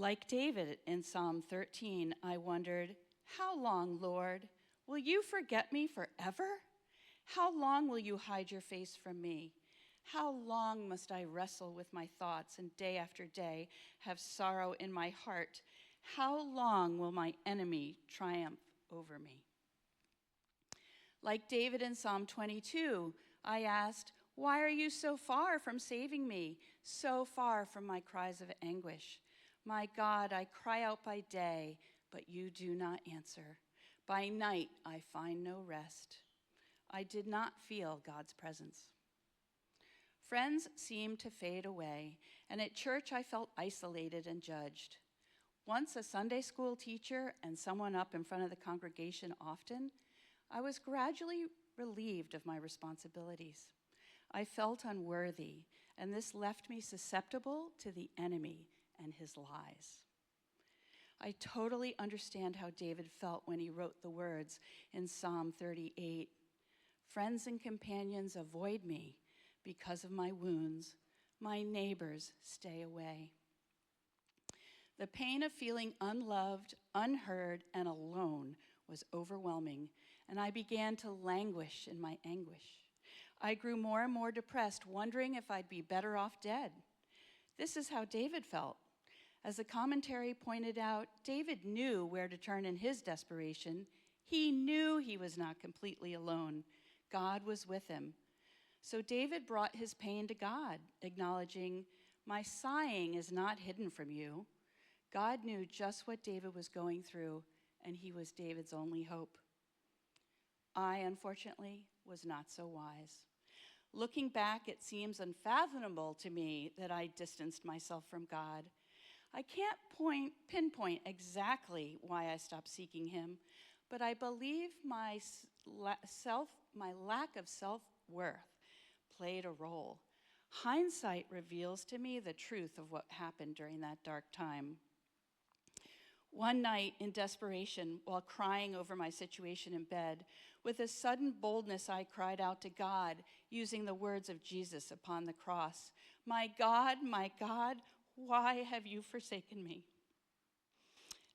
Like David in Psalm 13, I wondered, how long, Lord? Will you forget me forever? How long will you hide your face from me? How long must I wrestle with my thoughts and day after day have sorrow in my heart? How long will my enemy triumph over me? Like David in Psalm 22, I asked, why are you so far from saving me, so far from my cries of anguish? My God, I cry out by day, but you do not answer. By night, I find no rest. I did not feel God's presence. Friends seemed to fade away, and at church I felt isolated and judged. Once a Sunday school teacher and someone up in front of the congregation often, I was gradually relieved of my responsibilities. I felt unworthy, and this left me susceptible to the enemy and his lies. I totally understand how David felt when he wrote the words in Psalm 38, "Friends and companions avoid me because of my wounds. My neighbors stay away." The pain of feeling unloved, unheard, and alone was overwhelming, and I began to languish in my anguish. I grew more and more depressed, wondering if I'd be better off dead. This is how David felt. As the commentary pointed out, David knew where to turn in his desperation. He knew he was not completely alone. God was with him. So David brought his pain to God, acknowledging, "My sighing is not hidden from you." God knew just what David was going through, and he was David's only hope. I, unfortunately, was not so wise. Looking back, it seems unfathomable to me that I distanced myself from God. I can't pinpoint exactly why I stopped seeking him, but I believe my lack of self-worth played a role. Hindsight reveals to me the truth of what happened during that dark time. One night, in desperation, while crying over my situation in bed, with a sudden boldness I cried out to God, using the words of Jesus upon the cross, my God, why have you forsaken me?"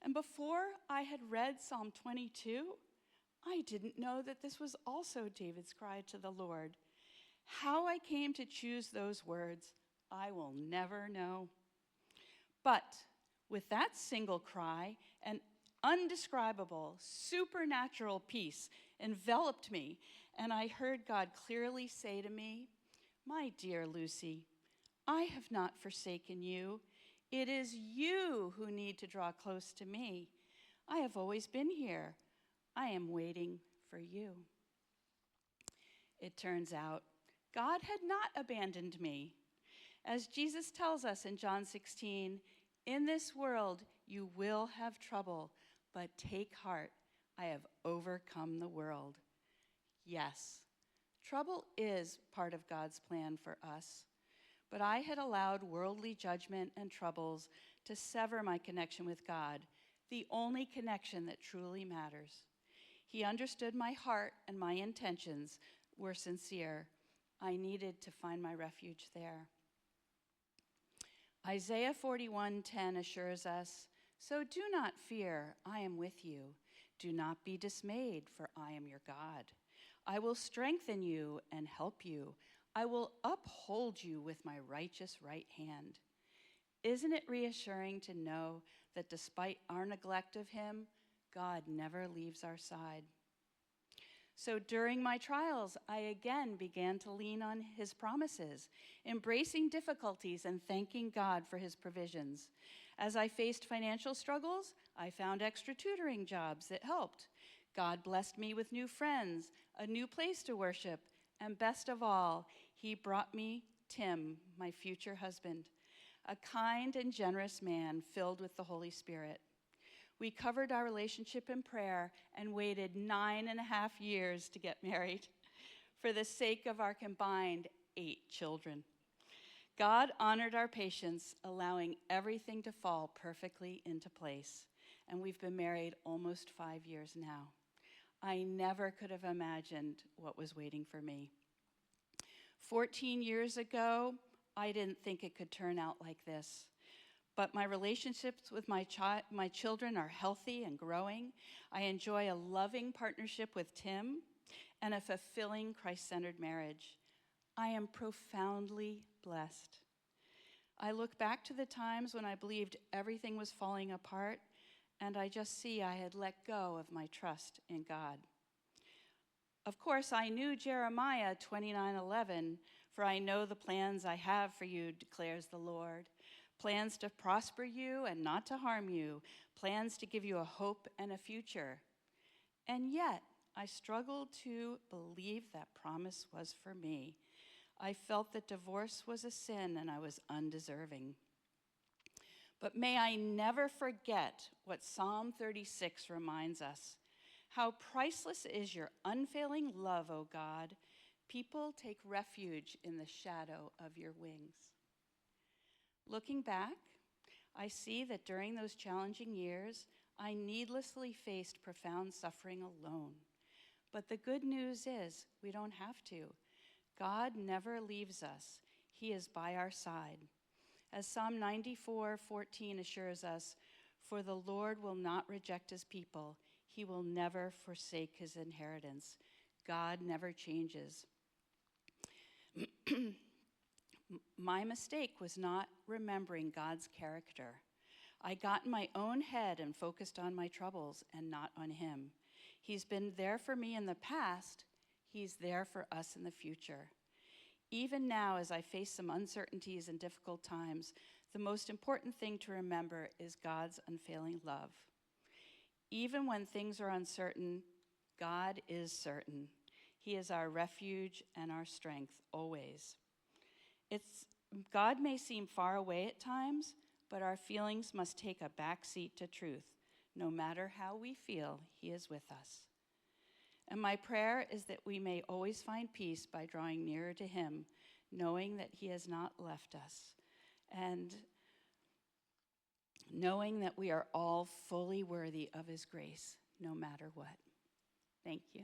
And before I had read Psalm 22, I didn't know that this was also David's cry to the Lord. How I came to choose those words, I will never know. But with that single cry, an undescribable, supernatural peace enveloped me, and I heard God clearly say to me, "My dear Lucy, I have not forsaken you. It is you who need to draw close to me. I have always been here. I am waiting for you." It turns out, God had not abandoned me. As Jesus tells us in John 16, "In this world you will have trouble, but take heart, I have overcome the world." Yes, trouble is part of God's plan for us, but I had allowed worldly judgment and troubles to sever my connection with God, the only connection that truly matters. He understood my heart, and my intentions were sincere. I needed to find my refuge there. Isaiah 41:10 assures us, "So do not fear, I am with you. Do not be dismayed, for I am your God. I will strengthen you and help you. I will uphold you with my righteous right hand." Isn't it reassuring to know that despite our neglect of him, God never leaves our side? So during my trials, I again began to lean on his promises, embracing difficulties and thanking God for his provisions. As I faced financial struggles, I found extra tutoring jobs that helped. God blessed me with new friends, a new place to worship, and best of all, he brought me Tim, my future husband, a kind and generous man filled with the Holy Spirit. We covered our relationship in prayer and waited 9.5 years to get married for the sake of our combined 8 children. God honored our patience, allowing everything to fall perfectly into place. And we've been married almost 5 years now. I never could have imagined what was waiting for me. 14 years ago, I didn't think it could turn out like this. But my relationships with my children are healthy and growing. I enjoy a loving partnership with Tim and a fulfilling Christ-centered marriage. I am profoundly blessed. I look back to the times when I believed everything was falling apart, and I just see I had let go of my trust in God. Of course, I knew Jeremiah 29:11, for I know the plans I have for you, declares the Lord. Plans to prosper you and not to harm you, plans to give you a hope and a future. And yet, I struggled to believe that promise was for me. I felt that divorce was a sin and I was undeserving. But may I never forget what Psalm 36 reminds us. How priceless is your unfailing love, O God. People take refuge in the shadow of your wings. Looking back, I see that during those challenging years, I needlessly faced profound suffering alone. But the good news is we don't have to. God never leaves us. He is by our side. As Psalm 94:14 assures us, for the Lord will not reject his people. He will never forsake his inheritance. God never changes. My mistake was not remembering God's character. I got in my own head and focused on my troubles and not on him. He's been there for me in the past. He's there for us in the future. Even now, as I face some uncertainties and difficult times, the most important thing to remember is God's unfailing love. Even when things are uncertain, God is certain. He is our refuge and our strength always. God may seem far away at times, but our feelings must take a back seat to truth. No matter how we feel, he is with us. And my prayer is that we may always find peace by drawing nearer to him, knowing that he has not left us, and knowing that we are all fully worthy of his grace, no matter what. Thank you.